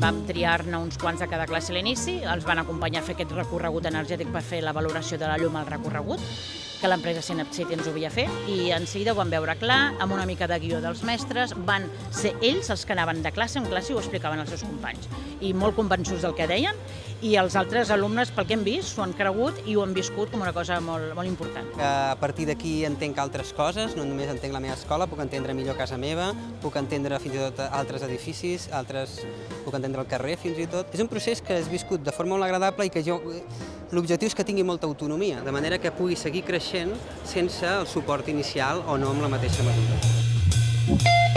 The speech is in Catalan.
vam triar-ne uns quants de cada classe a l'inici, els van acompanyar a fer aquest recorregut energètic per fer la valoració de la llum al recorregut, que l'empresa Synapse City ens ho havia fet, i en seguida ho van veure clar, amb una mica de guió dels mestres, van ser ells els que anaven de classe en classe i ho explicaven als seus companys, i molt convençuts del que deien, i els altres alumnes, pel que hem vist, s'ho han cregut i ho han viscut com una cosa molt important. A partir d'aquí entenc altres coses, no només entenc la meva escola, puc entendre millor casa meva, puc entendre fins i tot altres edificis, puc entendre el carrer fins i tot. És un procés que has viscut de forma molt agradable i que l'objectiu és que tingui molta autonomia, de manera que pugui seguir creixent sense el suport inicial o no amb la mateixa mesura.